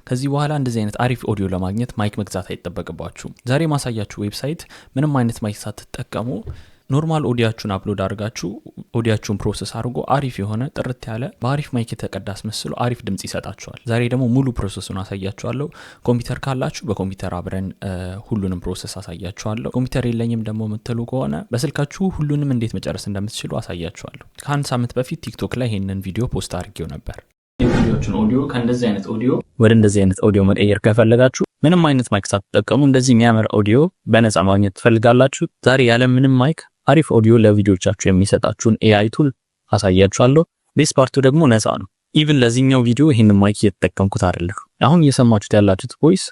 ከዚህ በኋላ እንደዚህ አይነት አሪፍ ኦዲዮ ለማግኘት ማይክ መግዛት አይጠበቅባችሁም። ዛሬ ማሳያችሁ ዌብሳይት ምንም አይነት ማይክ ሳትጠቀሙ ኖርማል ኦዲያችሁን አፕሎድ አድርጋችሁ ኦዲያችሁን ፕሮሰስ አድርጎ አሪፍ የሆነ ጥርት ያለ በአሪፍ ማይክ የተቀዳ አስመስሎ አሪፍ ድምጽ ይሰጣችኋል። ዛሬ ደግሞ ሙሉ ፕሮሰሱን አሳያችኋለሁ። ኮምፒውተር ካላችሁ በኮምፒውተር አብረን ሁሉንም ፕሮሰስ አሳያችኋለሁ። ኮምፒውተር የለኝም ደግሞ የምትሉ ከሆነ በስልካችሁ ሁሉንም እንዴት መጨረስ እንደምትችሉ አሳያችኋለሁ። ከአንድ ሳምንት በፊት ቲክቶክ ላይ ይሄንን ቪዲዮ ፖስት አድርጌው ነበር። የቪዲዮችን ኦዲዮ ከእንደዚህ አይነት ኦዲዮ ወደ እንደዚህ አይነት ኦዲዮ መቀየር ከፈለጋችሁ ምንም አይነት ማይክ ሳትጠቀሙ እንደዚህ የሚያምር ኦዲዮ በነፃ ማግኘት ትፈልጋላችሁ። ዛሬ ያለ ምንም ማይክ አሪፍ ኦዲዮ ለቪዲዮቻችሁ የሚሰጣችሁን ኤአይ ቱል አሳያችኋለሁ። ቤስ ፓርቱ ደግሞ ነፃ ነው። ኢቭን ለዚህኛው ቪዲዮ ይሄንን ማይክ እየተጠቀምኩት አይደለም። አሁን እየሰማችሁት ያላችሁት ቮይስ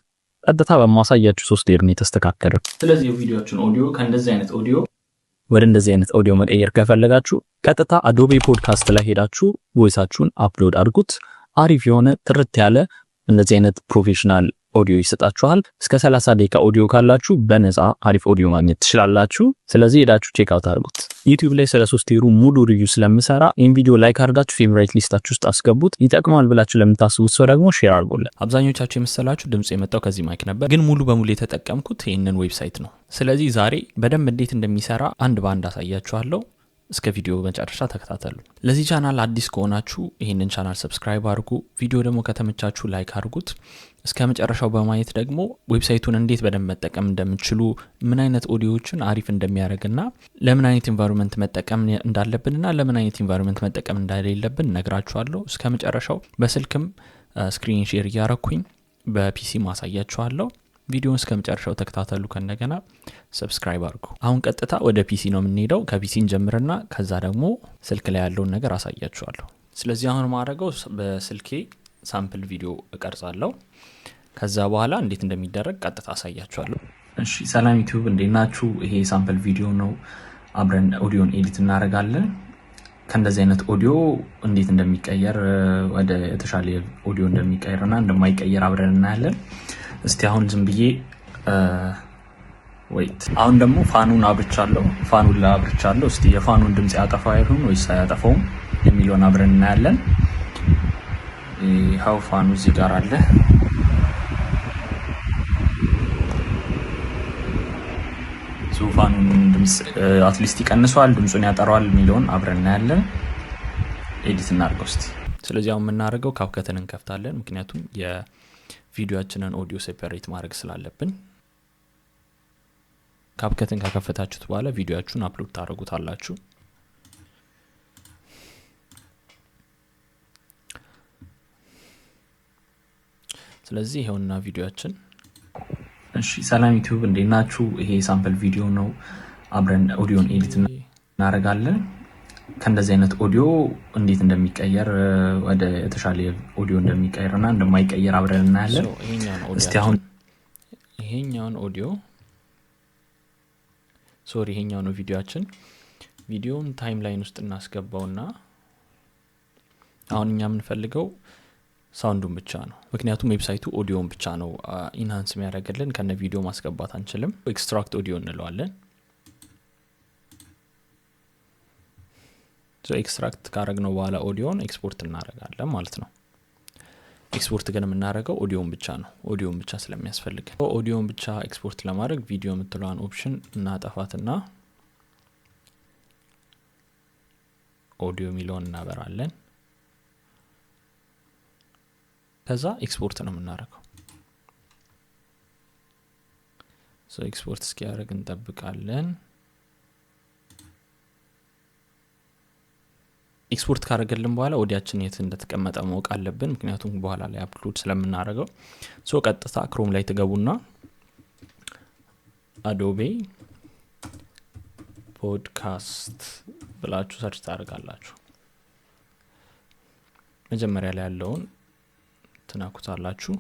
ቀጥታ በማሳያችሁ 3 ሌየር ነው የተስተካከለው። ስለዚህ የቪዲዮችን ኦዲዮ ከእንደዚህ አይነት ኦዲዮ ወደ እንደዚህ አይነት ኦዲዮ መቀየር ከፈለጋችሁ ቀጥታ አዶቤ ፖድካስት ላይ ሄዳችሁ ቮይሳችሁን አፕሎድ አድርጉት። አሪፍ የሆነ ጥርት ያለ እንደዚህ አይነት ፕሮፌሽናል ኦዲዮ ይሰጣችኋል። እስከ 30 ደቂቃ ኦዲዮ ካላችሁ በነፃ አሪፍ ኦዲዮ ማግኘት ትችላላችሁ። ስለዚህ ሄዳችሁ ቼክ አውት አድርጉት። ዩቲዩብ ላይ ስለ 3 ሌየሩ ሙሉ ሪቪው ስለምሰራ ይሄን ቪዲዮ ላይክ አድርጋችሁ ፌቨራይት ሊስታችሁ ውስጥ አስገቡት። ይጠቅማል ብላችሁ ለምታስቡት ሰው ደግሞ ሼር አድርጉለት። አብዛኞቻችሁ የመሰላችሁ ድምጽ የመጣው ከዚህ ማይክ ነበር፣ ግን ሙሉ በሙሉ የተጠቀምኩት ይሄንን ዌብሳይት ነው። ስለዚህ ዛሬ በደንብ እንዴት እንደሚሰራ አንድ ባንድ አሳያችኋለሁ። እስከ ቪዲዮ መጨረሻ ተከታተሉ። ለዚህ ቻናል አዲስ ከሆናችሁ ይሄንን ቻናል ሰብስክራይብ አድርጉ። ቪዲዮ ደግሞ ከተመቻችሁ ላይክ አድርጉት። እስከ መጨረሻው በማየት ደግሞ ዌብሳይቱን እንዴት በደንብ መጠቀም እንደምትችሉ፣ ምን አይነት ኦዲዮዎችን አሪፍ እንደሚያደርግና ለምን አይነት ኢንቫይሮንመንት መጠቀም እንዳለብንና ለምን አይነት ኢንቫይሮንመንት መጠቀም እንደሌለብን ነግራችኋለሁ። እስከ መጨረሻው በስልክም ስክሪን ሼር እያረኩኝ በፒሲ ማሳያችኋለሁ። ቪዲዮውን እስከ መጨረሻው ተከታተሉ። ከነገና ሰብስክራይብ አድርጉ። አሁን ቀጥታ ወደ ፒሲ ነው የምንሄደው። ከፒሲን ጀምርና ከዛ ደግሞ ስልክ ላይ ያለውን ነገር አሳያችኋለሁ። ስለዚህ አሁን ማድረገው በስልኬ ሳምፕል ቪዲዮ እቀርጻለሁ። ከዛ በኋላ እንዴት እንደሚደረግ ቀጥታ አሳያችኋለሁ። እሺ፣ ሰላም ዩቲዩብ እንዴት ናችሁ? ይሄ ሳምፕል ቪዲዮ ነው። አብረን ኦዲዮን ኤዲት እናደርጋለን። ከእንደዚህ አይነት ኦዲዮ እንዴት እንደሚቀየር ወደ የተሻለ ኦዲዮ እንደሚቀየርና እንደማይቀየር አብረን እናያለን። እስቲ አሁን ዝም ብዬ ወይት አሁን ደግሞ ፋኑን አብርቻለሁ። ፋኑን ላብርቻለሁ። እስቲ የፋኑን ድምጽ ያጠፋ ይሁን ወይስ አያጠፋውም የሚለውን አብረን እናያለን። ይሄው ፋኑ እዚህ ጋር አለ። ፋኑን ድምጽ አትሊስት ይቀንሰዋል፣ ድምጹን ያጠራዋል የሚለውን አብረን እናያለን። ኤዲት እናድርገው እስቲ። ስለዚህ አሁን የምናደርገው ካፕከትን እንከፍታለን፣ ምክንያቱም ቪዲዮአችንን ኦዲዮ ሴፐሬት ማድረግ ስላለብን። ካፕከትን ከከፈታችሁት በኋላ ቪዲዮአችሁን አፕሎድ ታደርጉታላችሁ። ስለዚህ ይሄውና ቪዲዮአችን። እሺ፣ ሰላም ዩቲዩብ እንዴት ናችሁ? ይሄ ሳምፕል ቪዲዮ ነው። አብረን ኦዲዮን ኤዲት እናደርጋለን። ከእንደዚህ አይነት ኦዲዮ እንዴት እንደሚቀየር ወደ የተሻለ ኦዲዮ እንደሚቀየርና እንደማይቀየር አብረን እናያለን። እስቲ አሁን ይሄኛውን ኦዲዮ ይሄኛው ነው ቪዲዮአችን። ቪዲዮውን ታይም ላይን ውስጥ እናስገባውና አሁን እኛ የምንፈልገው ሳውንዱን ብቻ ነው፣ ምክንያቱም ዌብሳይቱ ኦዲዮን ብቻ ነው ኢንሃንስ የሚያደርግልን። ከነ ቪዲዮ ማስገባት አንችልም። ኤክስትራክት ኦዲዮ እንለዋለን። ኤክስትራክት ካረግነው በኋላ ኦዲዮን ኤክስፖርት እናደርጋለን ማለት ነው። ኤክስፖርት ግን የምናደርገው ኦዲዮን ብቻ ነው፣ ኦዲዮን ብቻ ስለሚያስፈልግ። ኦዲዮን ብቻ ኤክስፖርት ለማድረግ ቪዲዮ የምትለዋን ኦፕሽን እናጠፋትና ኦዲዮ የሚለውን እናበራለን። ከዛ ኤክስፖርት ነው የምናደርገው። ኤክስፖርት እስኪያደርግ እንጠብቃለን። ኤክስፖርት ካደረገልን በኋላ ኦዲያችን የት እንደተቀመጠ ማወቅ አለብን፣ ምክንያቱም በኋላ ላይ አፕሎድ ስለምናደርገው። ቀጥታ ክሮም ላይ ትገቡና አዶቤ ፖድካስት ብላችሁ ሰርች ታደርጋላችሁ። መጀመሪያ ላይ ያለውን ትናኩታላችሁ።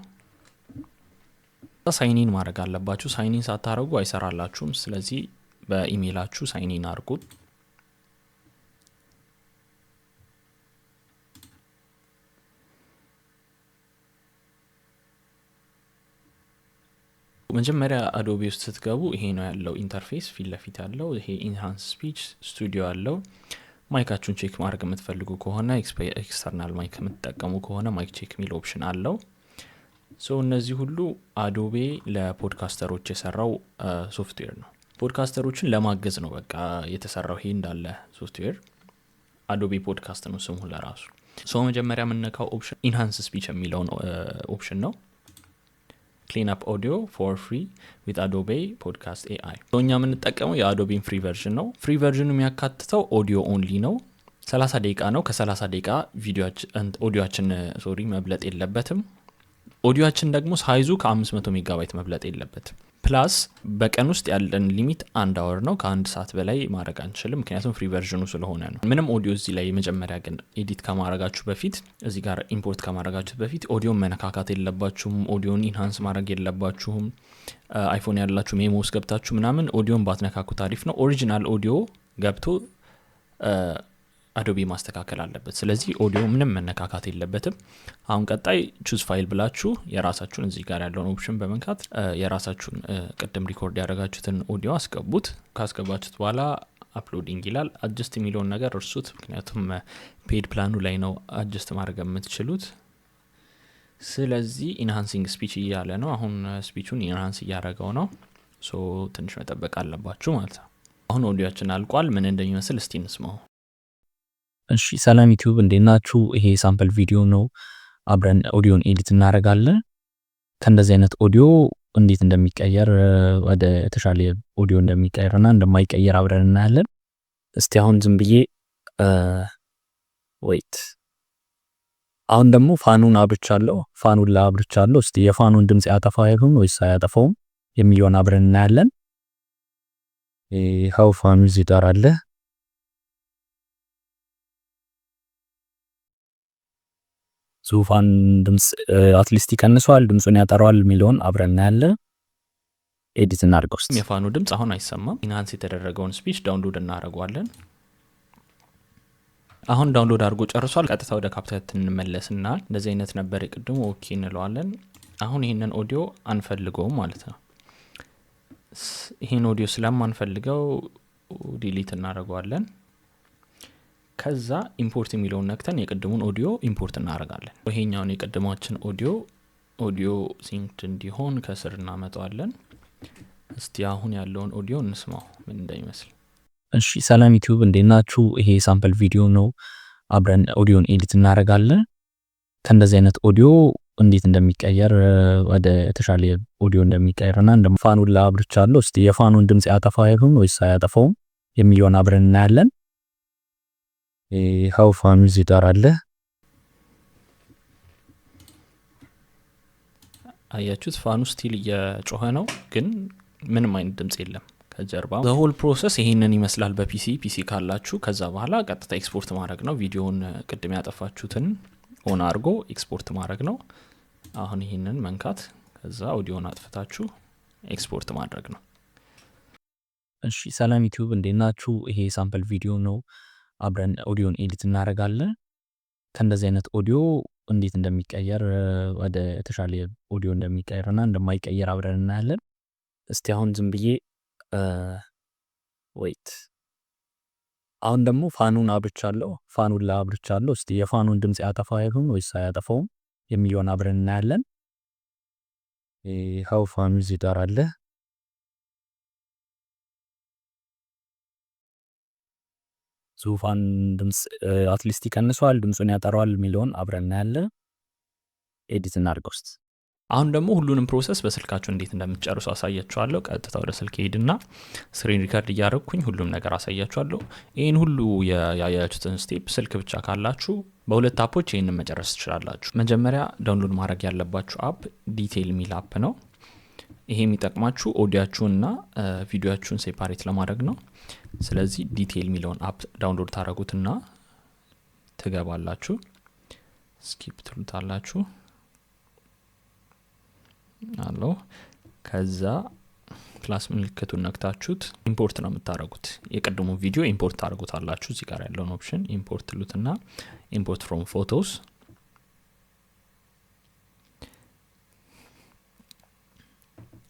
ሳይኒን ማድረግ አለባችሁ። ሳይኒን ሳታደርጉ አይሰራላችሁም። ስለዚህ በኢሜይላችሁ ሳይኒን አድርጉት። መጀመሪያ አዶቤ ውስጥ ስትገቡ ይሄ ነው ያለው ኢንተርፌስ። ፊት ለፊት ያለው ይሄ ኢንሃንስ ስፒች ስቱዲዮ አለው። ማይካችሁን ቼክ ማድረግ የምትፈልጉ ከሆነ ኤክስተርናል ማይክ የምትጠቀሙ ከሆነ ማይክ ቼክ የሚል ኦፕሽን አለው። እነዚህ ሁሉ አዶቤ ለፖድካስተሮች የሰራው ሶፍትዌር ነው። ፖድካስተሮችን ለማገዝ ነው በቃ የተሰራው ይሄ እንዳለ ሶፍትዌር። አዶቤ ፖድካስት ነው ስሙ ለራሱ። መጀመሪያ የምንነካው ኦፕሽን ኢንሃንስ ስፒች የሚለውን ኦፕሽን ነው። ክሊን አፕ ኦዲዮ ፎር ፍሪ ዊት አዶቤ ፖድካስት ኤአይ። እኛ የምንጠቀመው የአዶቤን ፍሪ ቨርዥን ነው። ፍሪ ቨርዥኑ የሚያካትተው ኦዲዮ ኦንሊ ነው። 30 ደቂቃ ነው። ከ30 ደቂቃ ኦዲዮችን መብለጥ የለበትም። ኦዲዮችን ደግሞ ሳይዙ ከ500 ሜጋባይት መብለጥ የለበትም። ፕላስ በቀን ውስጥ ያለን ሊሚት 1 አወር ነው። ከ1 ሰዓት በላይ ማድረግ አንችልም፣ ምክንያቱም ፍሪ ቨርዥኑ ስለሆነ ነው። ምንም ኦዲዮ እዚህ ላይ መጀመሪያ ግን ኤዲት ከማድረጋችሁ በፊት እዚህ ጋር ኢምፖርት ከማድረጋችሁ በፊት ኦዲዮን መነካካት የለባችሁም። ኦዲዮን ኢንሃንስ ማድረግ የለባችሁም። አይፎን ያላችሁ ሜሞ ውስጥ ገብታችሁ ምናምን ኦዲዮን ባትነካኩ ታሪፍ ነው። ኦሪጂናል ኦዲዮ ገብቶ አዶቤ ማስተካከል አለበት። ስለዚህ ኦዲዮ ምንም መነካካት የለበትም። አሁን ቀጣይ ቹዝ ፋይል ብላችሁ የራሳችሁን እዚህ ጋር ያለውን ኦፕሽን በመንካት የራሳችሁን ቅድም ሪኮርድ ያደረጋችሁትን ኦዲዮ አስገቡት። ካስገባችሁት በኋላ አፕሎዲንግ ይላል። አጀስት የሚለውን ነገር እርሱት፣ ምክንያቱም ፔድ ፕላኑ ላይ ነው አጀስት ማድረግ የምትችሉት። ስለዚህ ኢንሃንሲንግ ስፒች እያለ ነው። አሁን ስፒቹን ኢንሃንስ እያደረገው ነው። ትንሽ መጠበቅ አለባችሁ ማለት ነው። አሁን ኦዲዮችን አልቋል። ምን እንደሚመስል እስቲ እንስማው። እሺ ሰላም ዩቲዩብ እንዴት ናችሁ? ይሄ ሳምፕል ቪዲዮ ነው። አብረን ኦዲዮን ኤዲት እናደርጋለን። ከእንደዚህ አይነት ኦዲዮ እንዴት እንደሚቀየር ወደ ተሻለ ኦዲዮ እንደሚቀየርና እንደማይቀየር አብረን እናያለን። እስቲ አሁን ዝም ብዬ ዌይት አሁን ደግሞ ፋኑን አብርቻለሁ። ፋኑን ላብርቻለሁ። እስቲ የፋኑን ድምጽ ያጠፋው ይሁን ወይስ አያጠፋውም የሚለውን አብረን እናያለን። ይሄው ፋኑ እዚህ ጋር አለ። ዙፋን ድምጽ አትሊስት ይቀንሷል፣ ድምጹን ያጠራዋል የሚለውን አብረን እናያለን። ኤዲት እናድርገው። የፋኑ ድምጽ አሁን አይሰማም። ኢንሃንስ የተደረገውን ስፒች ዳውንሎድ እናደርገዋለን። አሁን ዳውንሎድ አድርጎ ጨርሷል። ቀጥታ ወደ ካፕከት እንመለስና እንደዚህ አይነት ነበር የቅድሙ። ኦኬ እንለዋለን። አሁን ይሄንን ኦዲዮ አንፈልገውም ማለት ነው። ይሄን ኦዲዮ ስለማንፈልገው ዲሊት እናደርገዋለን። ከዛ ኢምፖርት የሚለውን ነክተን የቅድሙን ኦዲዮ ኢምፖርት እናደርጋለን። ይሄኛውን የቅድማችን ኦዲዮ ሲንክድ እንዲሆን ከስር እናመጣዋለን። እስቲ አሁን ያለውን ኦዲዮ እንስማው ምን እንደሚመስል። እሺ ሰላም ዩቲዩብ እንዴት ናችሁ? ይሄ ሳምፕል ቪዲዮ ነው። አብረን ኦዲዮን ኤዲት እናደርጋለን። ከእንደዚህ አይነት ኦዲዮ እንዴት እንደሚቀየር ወደ ተሻለ ኦዲዮ እንደሚቀየርና ፋኑን ላብርቻለሁ። እስቲ የፋኑን ድምጽ ያጠፋው ይሁን ወይስ አያጠፋውም የሚለውን አብረን እናያለን። ይሄው ፋኑ እዚህ ጋር አለ። አያችሁት? ፋኑ ስቲል እየጮኸ ነው፣ ግን ምንም አይነት ድምጽ የለም ከጀርባ። ዘሆል ፕሮሰስ ይሄንን ይመስላል በፒሲ ካላችሁ። ከዛ በኋላ ቀጥታ ኤክስፖርት ማድረግ ነው። ቪዲዮውን ቅድም ያጠፋችሁትን ኦን አድርጎ ኤክስፖርት ማድረግ ነው። አሁን ይሄንን መንካት፣ ከዛ ኦዲዮን አጥፍታችሁ ኤክስፖርት ማድረግ ነው። እሺ ሰላም ዩቲዩብ እንዴት ናችሁ? ይሄ ሳምፕል ቪዲዮ ነው። አብረን ኦዲዮን ኤዲት እናደርጋለን። ከእንደዚህ አይነት ኦዲዮ እንዴት እንደሚቀየር ወደ ተሻለ ኦዲዮ እንደሚቀየርና እንደማይቀየር አብረን እናያለን። እስቲ አሁን ዝም ብዬ ዌይት አሁን ደግሞ ፋኑን አብርቻለሁ። ፋኑን ላብርቻለሁ። እስቲ የፋኑን ድምጽ ያጠፋው ይሁን ወይስ አያጠፋውም የሚለውን አብረን እናያለን። ይሄው ፋኑ እዚህ ጋር አለ። ዙፋን ድምጽ አትሊስት ይቀንሷል፣ ድምጹን ያጠራዋል የሚለውን አብረን እናያለን። ኤዲት እናድርገው። አሁን ደግሞ ሁሉንም ፕሮሰስ በስልካችሁ እንዴት እንደምትጨርሱ አሳያችኋለሁ። ቀጥታ ወደ ስልክ ሄድና ስክሪን ሪከርድ እያደረኩኝ ሁሉም ነገር አሳያችኋለሁ። ይሄን ሁሉ ያያችሁትን ስቴፕ ስልክ ብቻ ካላችሁ በሁለት አፖች ይሄንን መጨረስ ትችላላችሁ። መጀመሪያ ዳውንሎድ ማድረግ ያለባችሁ አፕ ዲቴይል የሚል አፕ ነው። ይሄ የሚጠቅማችሁ ኦዲዮአችሁንና ቪዲዮአችሁን ሴፓሬት ለማድረግ ነው። ስለዚህ ዲቴይል የሚለውን አፕ ዳውንሎድ ታደርጉትና ትገባላችሁ። ስኪፕ ትሉታላችሁ አሎ። ከዛ ፕላስ ምልክቱን ነክታችሁት ኢምፖርት ነው የምታደርጉት። የቀድሞ ቪዲዮ ኢምፖርት ታደርጉታላችሁ። እዚህ ጋር ያለውን ኦፕሽን ኢምፖርት ትሉትና ኢምፖርት ፍሮም ፎቶስ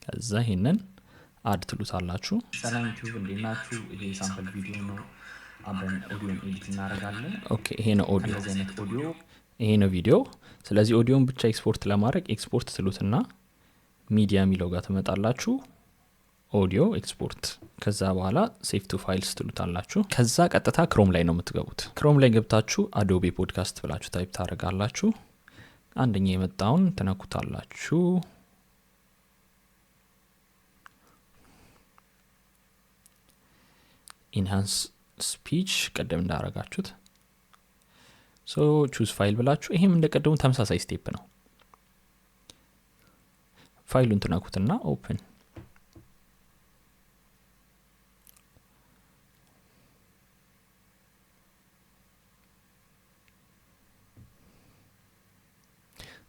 ከዛ ይሄንን አድ ትሉታላችሁ። ሰላም ዩቲዩብ እንዴት ናችሁ? ይሄ ሳምፕል ቪዲዮ ነው። አብረን ኦዲዮን ኤዲት እናደርጋለን። ኦኬ ይሄ ነው ኦዲዮ። እንደዚህ አይነት ኦዲዮ ይሄ ነው ቪዲዮ። ስለዚህ ኦዲዮን ብቻ ኤክስፖርት ለማድረግ ኤክስፖርት ትሉትና ሚዲያ የሚለው ጋር ትመጣላችሁ። ኦዲዮ ኤክስፖርት፣ ከዛ በኋላ ሴቭ ቱ ፋይልስ ትሉታላችሁ። ከዛ ቀጥታ ክሮም ላይ ነው የምትገቡት። ክሮም ላይ ገብታችሁ አዶቤ ፖድካስት ብላችሁ ታይፕ ታደርጋላችሁ። አንደኛ የመጣውን ትነኩታላችሁ። ኢንሃንስ ስፒች ቀደም እንዳረጋችሁት ሶ ቹዝ ፋይል ብላችሁ፣ ይሄም እንደቀደሙ ተመሳሳይ ስቴፕ ነው። ፋይሉን ትነኩትና ኦፕን።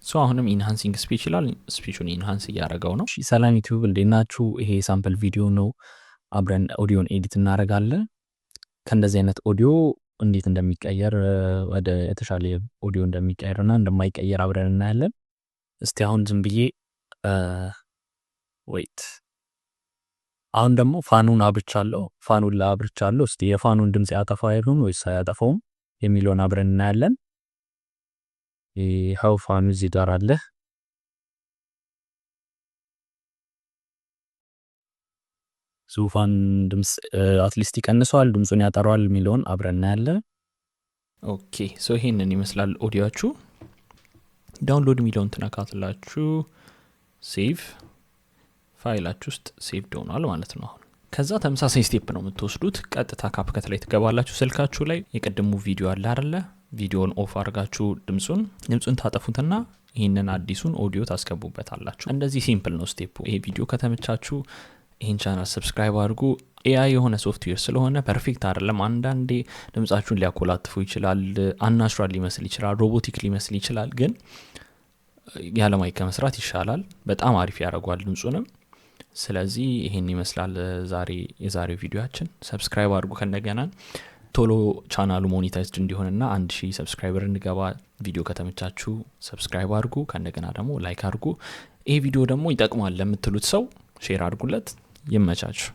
ሶ አሁንም ኢንሃንሲንግ ስፒች ይላል። ስፒቹን ኢንሃንስ እያደረገው ነው። ሰላም ዩቲዩብ እንዴት ናችሁ? ይሄ ሳምፕል ቪዲዮ ነው። አብረን ኦዲዮን ኤዲት እናደርጋለን። ከእንደዚህ አይነት ኦዲዮ እንዴት እንደሚቀየር ወደ የተሻለ ኦዲዮ እንደሚቀየርና እንደማይቀየር አብረን እናያለን። እስቲ አሁን ዝም ብዬ ዌይት፣ አሁን ደግሞ ፋኑን አብርቻለሁ። ፋኑን ላብርቻለሁ። እስቲ የፋኑን ድምጽ ያጠፋ ይሁን ወይስ አያጠፋውም የሚለውን አብረን እናያለን። ይኸው ፋኑ እዚህ ጋር አለ። ዙፋን ድምጽ አትሊስት ይቀንሰዋል፣ ድምጹን ያጠራዋል የሚለውን አብረን እናያለን። ኦኬ ሶ ይሄንን ይመስላል ኦዲዮአችሁ። ዳውንሎድ የሚለውን ትነካትላችሁ። ሴቭ ፋይላችሁ ውስጥ ሴቭ ሆኗል ማለት ነው። አሁን ከዛ ተመሳሳይ ስቴፕ ነው የምትወስዱት። ቀጥታ ካፕከት ላይ ትገባላችሁ። ስልካችሁ ላይ የቀደሙ ቪዲዮ አለ አይደለ? ቪዲዮን ኦፍ አድርጋችሁ ድምጹን ታጠፉትና ይህንን አዲሱን ኦዲዮ ታስገቡበታላችሁ። እንደዚህ ሲምፕል ነው ስቴፑ። ይሄ ቪዲዮ ከተመቻችሁ ይህን ቻናል ሰብስክራይብ አድርጉ። ኤአይ የሆነ ሶፍትዌር ስለሆነ ፐርፌክት አይደለም። አንዳንዴ ድምጻችሁን ሊያኮላትፉ ይችላል፣ አንናቹራል ሊመስል ይችላል፣ ሮቦቲክ ሊመስል ይችላል። ግን ያለማይክ ከመስራት ይሻላል። በጣም አሪፍ ያደርጓል ድምጹንም። ስለዚህ ይሄን ይመስላል የዛሬው ቪዲዮአችን። ሰብስክራይብ አድርጉ ከነገና ቶሎ ቻናሉ ሞኔታይዝድ እንዲሆንና 1000 ሰብስክራይበር እንገባ። ቪዲዮ ከተመቻችሁ ሰብስክራይብ አድርጉ፣ ከነገና ደግሞ ላይክ አድርጉ። ይሄ ቪዲዮ ደግሞ ይጠቅማል ለምትሉት ሰው ሼር አድርጉለት። ይመቻችሁ።